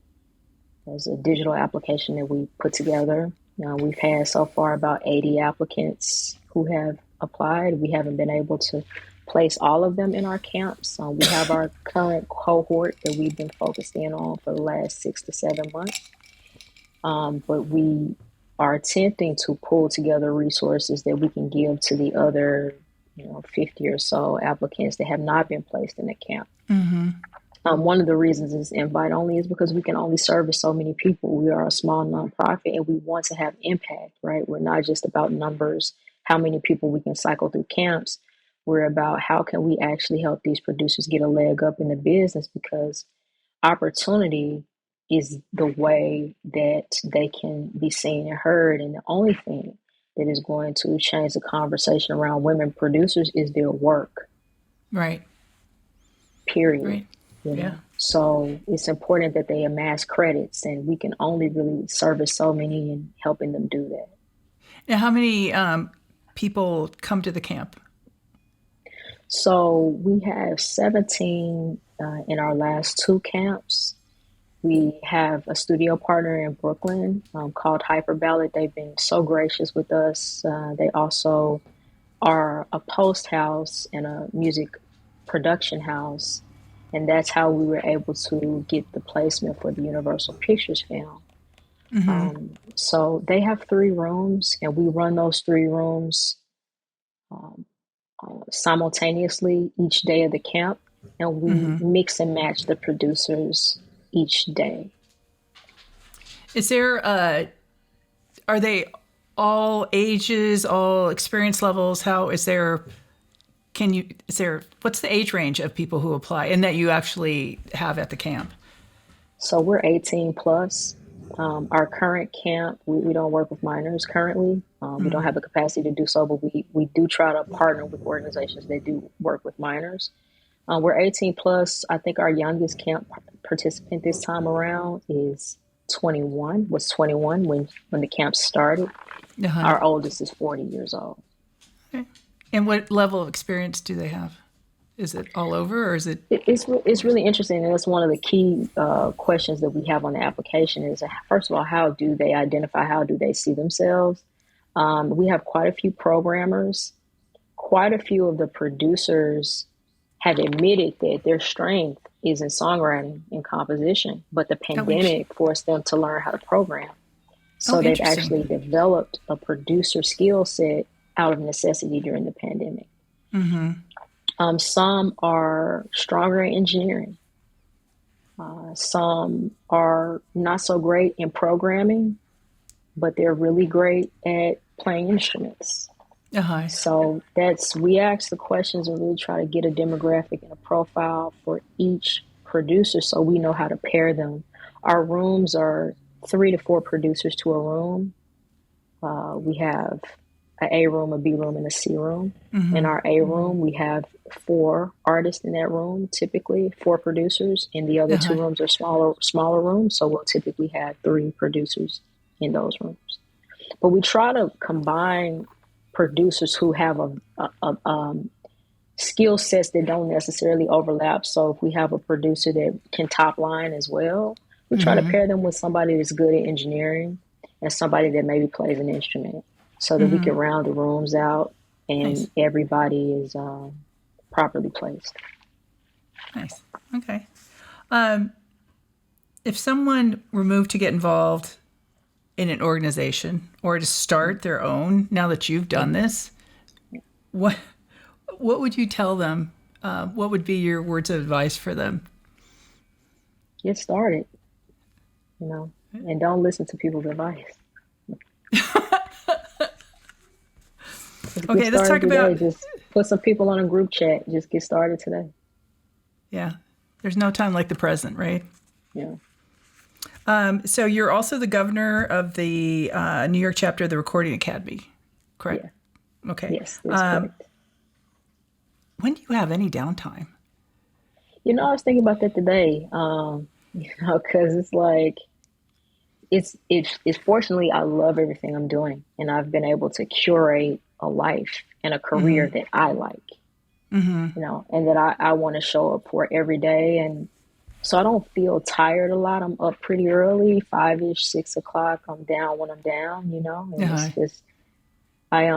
[SPEAKER 2] as a digital application that we put together. We've had so far about 80 applicants who have applied. We haven't been able to place all of them in our camps. We have our current cohort that we've been focused in on for the last 6 to 7 months. But we are attempting to pull together resources that we can give to the other, 50 or so applicants that have not been placed in the camp. One of the reasons is invite only is because we can only service so many people. We are a small nonprofit, and we want to have impact, right? We're not just about numbers, how many people we can cycle through camps. We're about how can we actually help these producers get a leg up in the business, because opportunity is the way that they can be seen and heard. And the only thing that is going to change the conversation around women producers is their work.
[SPEAKER 1] Right.
[SPEAKER 2] Period.
[SPEAKER 1] Right. Yeah.
[SPEAKER 2] So it's important that they amass credits, and we can only really service so many in helping them do that.
[SPEAKER 1] Now, how many people come to the camp?
[SPEAKER 2] So we have 17 in our last 2 camps. We have a studio partner in Brooklyn called Hyper Ballad. They've been so gracious with us. They also are a post house and a music production house And that's how we were able to get the placement for the Universal Pictures film. So they have 3 rooms, and we run those 3 rooms um, simultaneously each day of the camp, and we mix and match the producers each day.
[SPEAKER 1] Is there, are they all ages, all experience levels? How is there, what's the age range of people who apply and that you actually have at the camp?
[SPEAKER 2] So we're 18 plus. Our current camp, we don't work with minors currently. We don't have the capacity to do so, but we do try to partner with organizations that do work with minors. We're 18 plus. I think our youngest camp participant this time around is 21, was 21 when the camp started. Our oldest is 40 years old.
[SPEAKER 1] Okay. And what level of experience do they have? Is it all over, or is it?
[SPEAKER 2] It's really interesting, and that's one of the key questions that we have on the application is, first of all, how do they identify, how do they see themselves? We have quite a few programmers. Quite a few of the producers have admitted that their strength is in songwriting and composition, but the pandemic forced them to learn how to program. So they've actually developed a producer skill set out of necessity during the pandemic. Some are stronger in engineering. Some are not so great in programming, but they're really great at playing instruments. So we ask the questions and really try to get a demographic and a profile for each producer so we know how to pair them. Our rooms are 3 to 4 producers to a room. We have an A room, a B room, and a C room. In our A room, we have 4 artists in that room, typically 4 producers, and the other 2 rooms are smaller rooms. So we'll typically have 3 producers in those rooms. But we try to combine producers who have a skill sets that don't necessarily overlap. So if we have a producer that can top line as well, we try to pair them with somebody that's good at engineering and somebody that maybe plays an instrument so that we can round the rooms out and everybody is properly placed.
[SPEAKER 1] Nice. Okay. If someone were moved to get involved in an organization or to start their own, now that you've done this, what would you tell them? What would be your words of advice for them?
[SPEAKER 2] Get started, and don't listen to people's advice.
[SPEAKER 1] Okay, let's talk about.
[SPEAKER 2] Just put some people on a group chat. Just get started today.
[SPEAKER 1] Yeah, there's no time like the present, right?
[SPEAKER 2] Yeah.
[SPEAKER 1] So you're also the governor of the New York chapter of the Recording Academy, correct? Yeah. Okay.
[SPEAKER 2] Yes, that's correct.
[SPEAKER 1] When do you have any downtime?
[SPEAKER 2] I was thinking about that today. Because it's like, it's fortunately, I love everything I'm doing, and I've been able to curate a life and a career that I like, and that I want to show up for every day. And so I don't feel tired a lot. I'm up pretty early, 5-ish, 6 o'clock. I'm down when I'm down, and it's just, I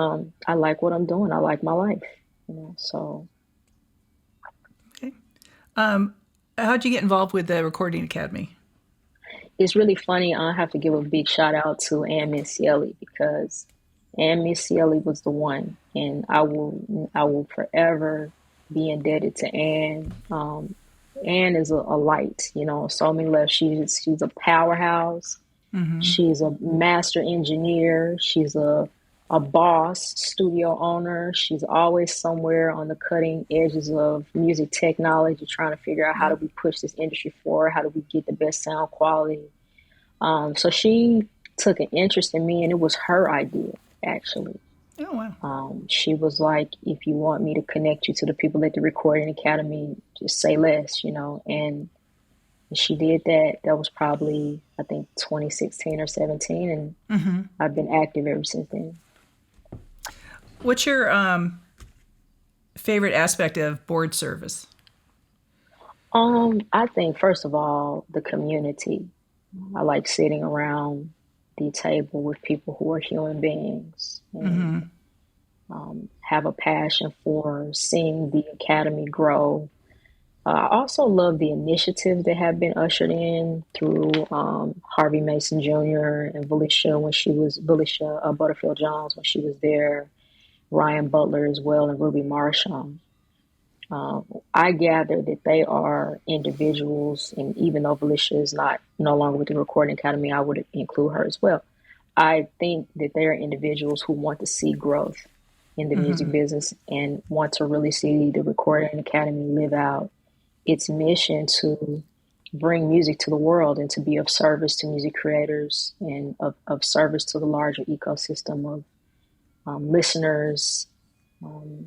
[SPEAKER 2] like what I'm doing. I like my life, so.
[SPEAKER 1] Okay. How'd you get involved with the Recording Academy?
[SPEAKER 2] It's really funny. I have to give a big shout out to Ann Mincielli, because Ann Mincielli was the one, and I will forever be indebted to Ann. Ann is a light, so many levels. She's a powerhouse. She's a master engineer. She's a boss, studio owner. She's always somewhere on the cutting edges of music technology, trying to figure out how do we push this industry forward? How do we get the best sound quality? So she took an interest in me, and it was her idea, actually.
[SPEAKER 1] Oh, wow.
[SPEAKER 2] She was like, if you want me to connect you to the people at the Recording Academy, just say less, and she did that. That was probably, I think, 2016 or 17, and I've been active ever since then.
[SPEAKER 1] What's your favorite aspect of board service?
[SPEAKER 2] I think, first of all, the community. I like sitting around the table with people who are human beings and have a passion for seeing the academy grow. I also love the initiatives that have been ushered in through Harvey Mason Jr. and Felicia Butterfield Jones when she was there, Ryan Butler as well, and Ruby Marshall. I gather that they are individuals, and even though Felicia is not no longer with the Recording Academy, I would include her as well. I think that they are individuals who want to see growth in the music business and want to really see the Recording Academy live out its mission to bring music to the world and to be of service to music creators and of service to the larger ecosystem of listeners,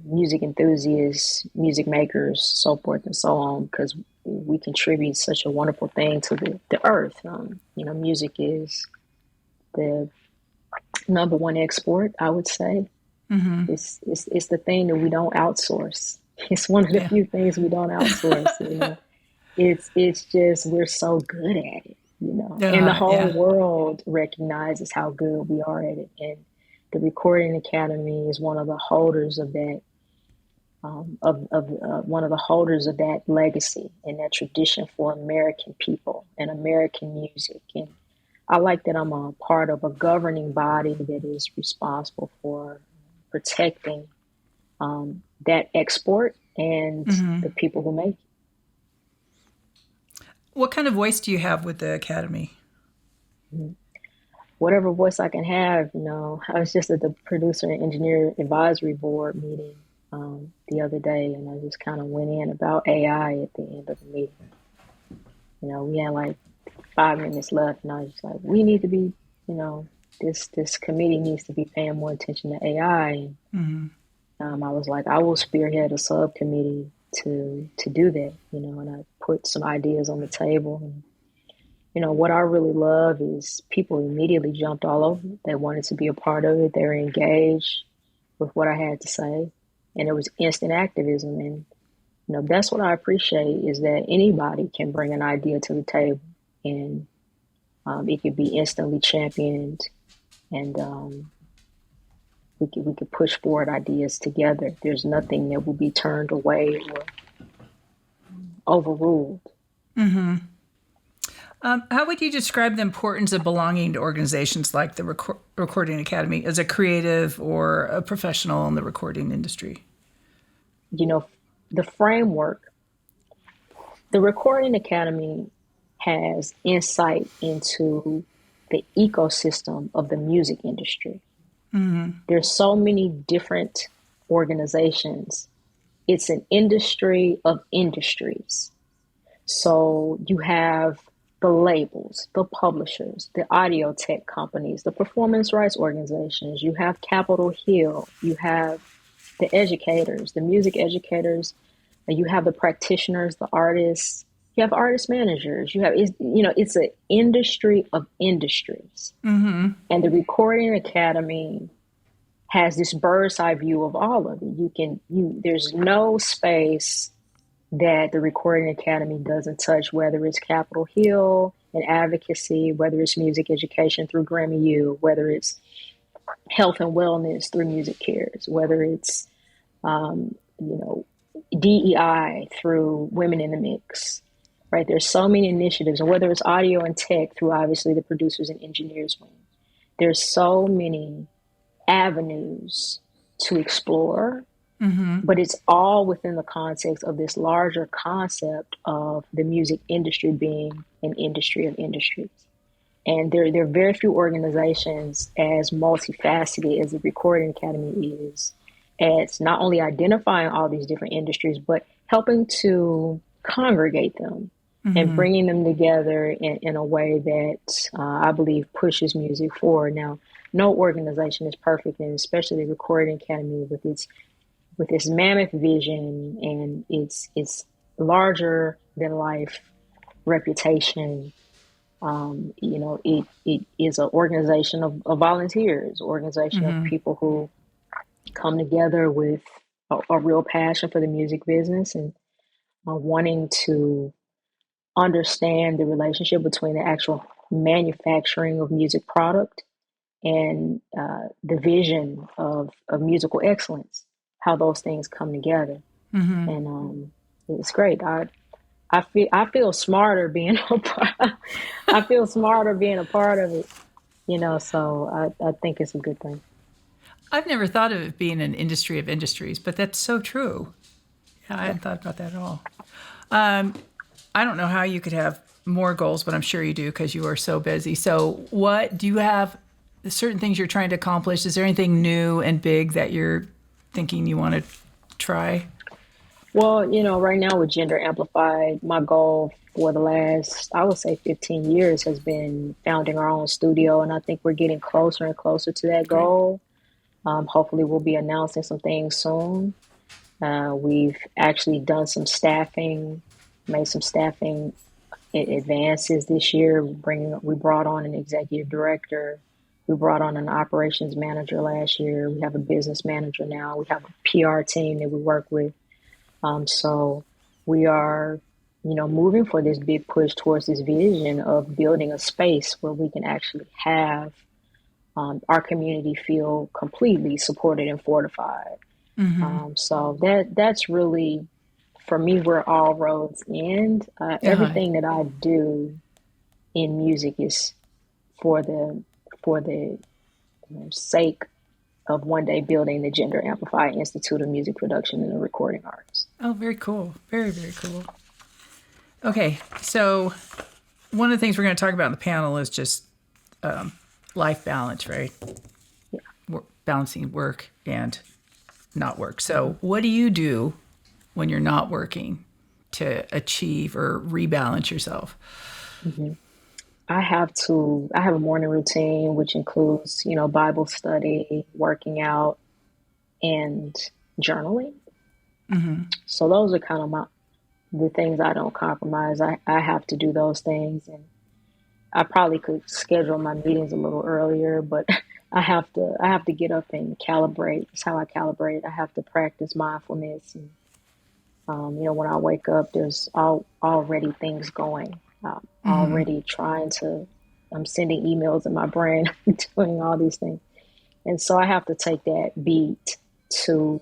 [SPEAKER 2] music enthusiasts, music makers, so forth and so on, because we contribute such a wonderful thing to the earth. Music is the number one export, I would say. It's the thing that we don't outsource. It's one of the
[SPEAKER 1] Yeah.
[SPEAKER 2] few things we don't outsource. It's just we're so good at it, and the whole
[SPEAKER 1] Yeah.
[SPEAKER 2] world recognizes how good we are at it. And the Recording Academy is one of the holders of that, one of the holders of that legacy and that tradition for American people and American music. And I like that I'm a part of a governing body that is responsible for protecting that export and the people who make it.
[SPEAKER 1] What kind of voice do you have with the Academy?
[SPEAKER 2] Whatever voice I can have, I was just at the producer and engineer advisory board meeting the other day, and I just kind of went in about AI at the end of the meeting. We had like 5 minutes left, and I was just like, we need to be, this committee needs to be paying more attention to AI. And I was like, I will spearhead a subcommittee to do that, and I put some ideas on the table. And, what I really love is people immediately jumped all over it. They wanted to be a part of it. They were engaged with what I had to say. And it was instant activism. And, that's what I appreciate is that anybody can bring an idea to the table and it could be instantly championed, and we could push forward ideas together. There's nothing that will be turned away or overruled.
[SPEAKER 1] How would you describe the importance of belonging to organizations like the Recording Academy as a creative or a professional in the recording industry?
[SPEAKER 2] The framework, the Recording Academy has insight into the ecosystem of the music industry. There's so many different organizations. It's an industry of industries. So you have the labels, the publishers, the audio tech companies, the performance rights organizations. You have Capitol Hill. You have the educators, the music educators. You have the practitioners, the artists. You have artist managers. It's an industry of industries. And the Recording Academy has this bird's eye view of all of it. There's no space that the Recording Academy doesn't touch, whether it's Capitol Hill and advocacy, whether it's music education through Grammy U, whether it's health and wellness through Music Cares, whether it's, DEI through Women in the Mix, right? There's so many initiatives, and whether it's audio and tech through obviously the producers and engineers wing. There's so many avenues to explore, but it's all within the context of this larger concept of the music industry being an industry of industries. And there are very few organizations as multifaceted as the Recording Academy is, as not only identifying all these different industries, but helping to congregate them and bringing them together in a way that I believe pushes music forward. Now, no organization is perfect, and especially the Recording Academy with its mammoth vision and its larger than life reputation. It is an organization of volunteers, organization of people who come together with a real passion for the music business and wanting to understand the relationship between the actual manufacturing of music product and the vision of musical excellence, how those things come together. And it's great. I feel smarter being a part. I feel smarter being a part of it. So I think it's a good thing.
[SPEAKER 1] I've never thought of it being an industry of industries, but that's so true. Yeah, I
[SPEAKER 2] Yeah.
[SPEAKER 1] hadn't thought about that at all. Um, I don't know how you could have more goals, but I'm sure you do because you are so busy. So, what do you have? Certain things you're trying to accomplish? Is there anything new and big that you're thinking you want to try?
[SPEAKER 2] Well, right now with Gender Amplified, my goal for the last, I would say 15 years has been founding our own studio. And I think we're getting closer and closer to that
[SPEAKER 1] Great.
[SPEAKER 2] goal. Hopefully, we'll be announcing some things soon. We've actually done some staffing, made some staffing advances this year. We brought on an executive director. We brought on an operations manager last year. We have a business manager now. We have a PR team that we work with. So we are, moving for this big push towards this vision of building a space where we can actually have our community feel completely supported and fortified. So that's really, for me, where all roads end.
[SPEAKER 1] Uh-huh.
[SPEAKER 2] Everything that I do in music is for the sake of one day building the Gender Amplified Institute of Music Production and the Recording Arts.
[SPEAKER 1] Oh, very cool. Very, very cool. Okay, so one of the things we're going to talk about in the panel is just life balance, right?
[SPEAKER 2] Yeah.
[SPEAKER 1] Balancing work and not work. So, what do you do when you're not working to achieve or rebalance yourself?
[SPEAKER 2] hmm I have a morning routine, which includes, Bible study, working out, and journaling. So those are kind of the things I don't compromise. I have to do those things, and I probably could schedule my meetings a little earlier, but I have to get up and calibrate. That's how I calibrate. I have to practice mindfulness, and when I wake up, there's already things going. Already trying to. I'm sending emails in my brain, doing all these things, and so I have to take that beat to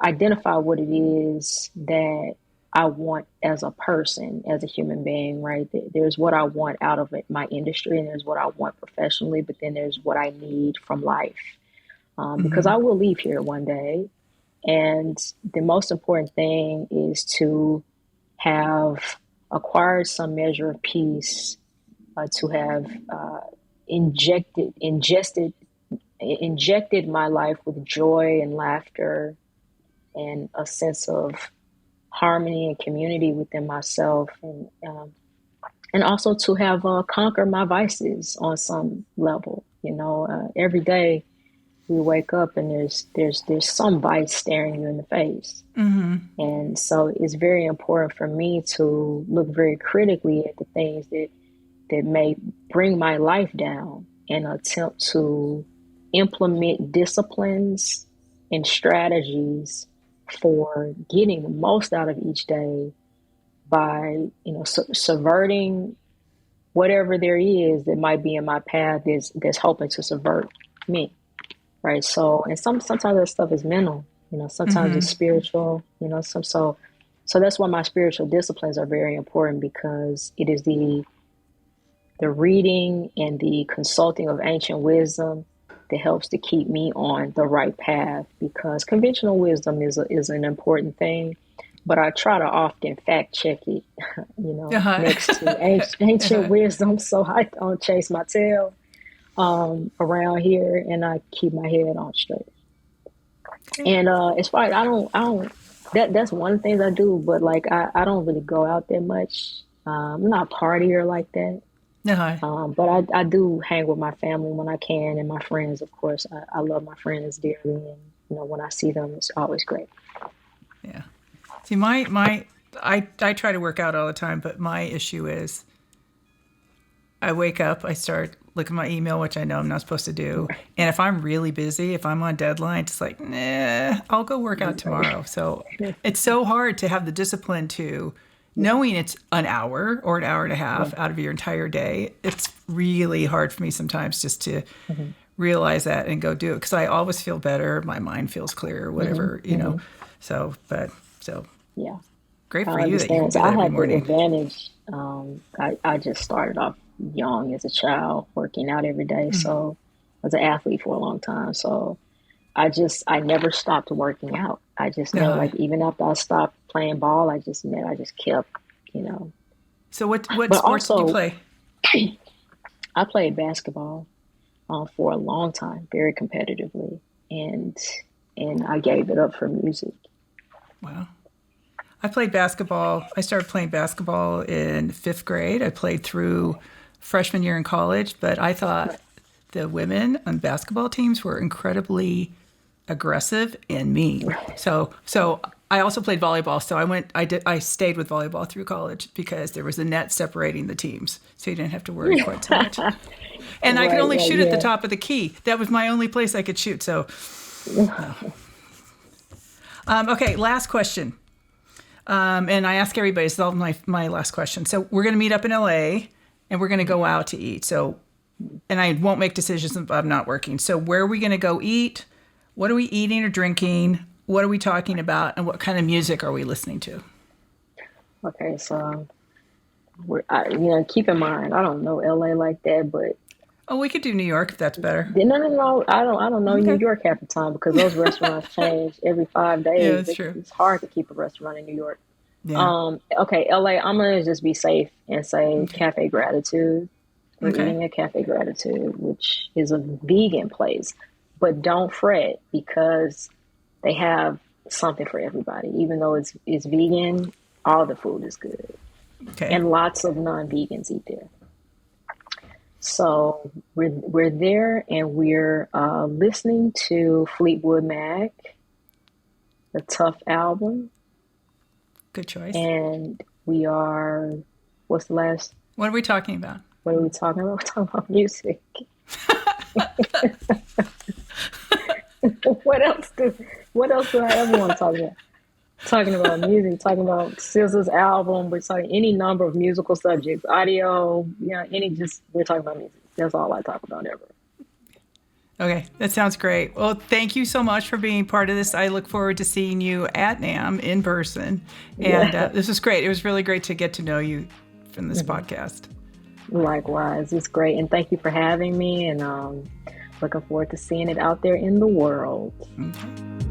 [SPEAKER 2] identify what it is that I want as a person, as a human being, right? There's what I want out of it, my industry, and there's what I want professionally, but then there's what I need from life. Because I will leave here one day. And the most important thing is to have acquired some measure of peace, to have injected my life with joy and laughter and a sense of harmony and community within myself, and also to have conquered my vices on some level. Every day we wake up and there's some vice staring you in the face, and so it's very important for me to look very critically at the things that may bring my life down and attempt to implement disciplines and strategies for getting the most out of each day by subverting whatever there is that might be in my path that's hoping to subvert me, right? So, and sometimes that stuff is mental, sometimes it's spiritual, so that's why my spiritual disciplines are very important, because it is the reading and the consulting of ancient wisdom that helps to keep me on the right path, because conventional wisdom is an important thing, but I try to often fact check it, next to ancient wisdom, so I don't chase my tail around here, and I keep my head on straight. And as far as I don't that's one of the things I do, but like I don't really go out there much. I'm not a partier like that. But I do hang with my family when I can, and my friends, of course. I love my friends dearly, and when I see them, it's always great.
[SPEAKER 1] Yeah. See, I try to work out all the time, but my issue is I wake up, I start looking at my email, which I know I'm not supposed to do. And if I'm really busy, if I'm on deadline, it's like, nah, I'll go work out tomorrow. So it's so hard to have the discipline to, knowing it's an hour or an hour and a half out of your entire day. It's really hard for me sometimes just to realize that and go do it, because I always feel better. My mind feels clearer, whatever, So.
[SPEAKER 2] Yeah.
[SPEAKER 1] Great
[SPEAKER 2] I
[SPEAKER 1] for you that you can
[SPEAKER 2] understand.
[SPEAKER 1] do
[SPEAKER 2] So
[SPEAKER 1] that
[SPEAKER 2] I
[SPEAKER 1] every
[SPEAKER 2] had the
[SPEAKER 1] morning.
[SPEAKER 2] advantage. I just started off young as a child, working out every day. So I was an athlete for a long time. So I never stopped working out. I just never,
[SPEAKER 1] Uh,
[SPEAKER 2] like, even after I stopped playing ball, I just kept, you know.
[SPEAKER 1] so what
[SPEAKER 2] But
[SPEAKER 1] sports did you
[SPEAKER 2] also,
[SPEAKER 1] play?
[SPEAKER 2] I played basketball for a long time, very competitively, and I gave it up for music.
[SPEAKER 1] Wow. I played basketball. I started playing basketball in fifth grade. I played through freshman year in college, but I thought the women on basketball teams were incredibly aggressive and mean. So I also played volleyball. So I stayed with volleyball through college because there was a net separating the teams, so you didn't have to worry quite so much. And I could
[SPEAKER 2] Right,
[SPEAKER 1] only
[SPEAKER 2] right,
[SPEAKER 1] shoot at the
[SPEAKER 2] yeah.
[SPEAKER 1] top of the key. That was my only place I could shoot. So, okay, last question. And I ask everybody, this is all my last question. So we're going to meet up in LA and we're going to go out to eat. So, and I won't make decisions if I'm not working. So where are we going to go eat? What are we eating or drinking? What are we talking about? And what kind of music are we listening to?
[SPEAKER 2] Okay, so keep in mind, I don't know LA like that, but
[SPEAKER 1] Oh, we could do New York if that's better.
[SPEAKER 2] no, I don't know New
[SPEAKER 1] Okay.
[SPEAKER 2] York half the time because those restaurants change every five
[SPEAKER 1] Yeah,
[SPEAKER 2] days.
[SPEAKER 1] that's true.
[SPEAKER 2] It's hard to keep a restaurant in New York.
[SPEAKER 1] Yeah.
[SPEAKER 2] Okay, LA, I'm gonna just be safe and say
[SPEAKER 1] Okay.
[SPEAKER 2] Cafe Gratitude. We're
[SPEAKER 1] Okay.
[SPEAKER 2] eating at Cafe Gratitude, which is a vegan place. But don't fret because they have something for everybody. Even though it's vegan, all the food is good.
[SPEAKER 1] Okay.
[SPEAKER 2] And lots of non-vegans eat there. So we're there and we're listening to Fleetwood Mac, the Tough album,
[SPEAKER 1] Good choice.
[SPEAKER 2] and we are what's the last?
[SPEAKER 1] What are we talking about?
[SPEAKER 2] What are we talking about? We're talking about music. What else do I ever want to talk about? Talking about music, talking about SZA's album, we're talking any number of musical subjects, audio, we're talking about music. That's all I talk about ever.
[SPEAKER 1] Okay, that sounds great. Well, thank you so much for being part of this. I look forward to seeing you at NAMM in person. And
[SPEAKER 2] Yeah.
[SPEAKER 1] this was great. It was really great to get to know you from this podcast.
[SPEAKER 2] Likewise, it's great. And thank you for having me. And looking forward to seeing it out there in the world.
[SPEAKER 1] Okay.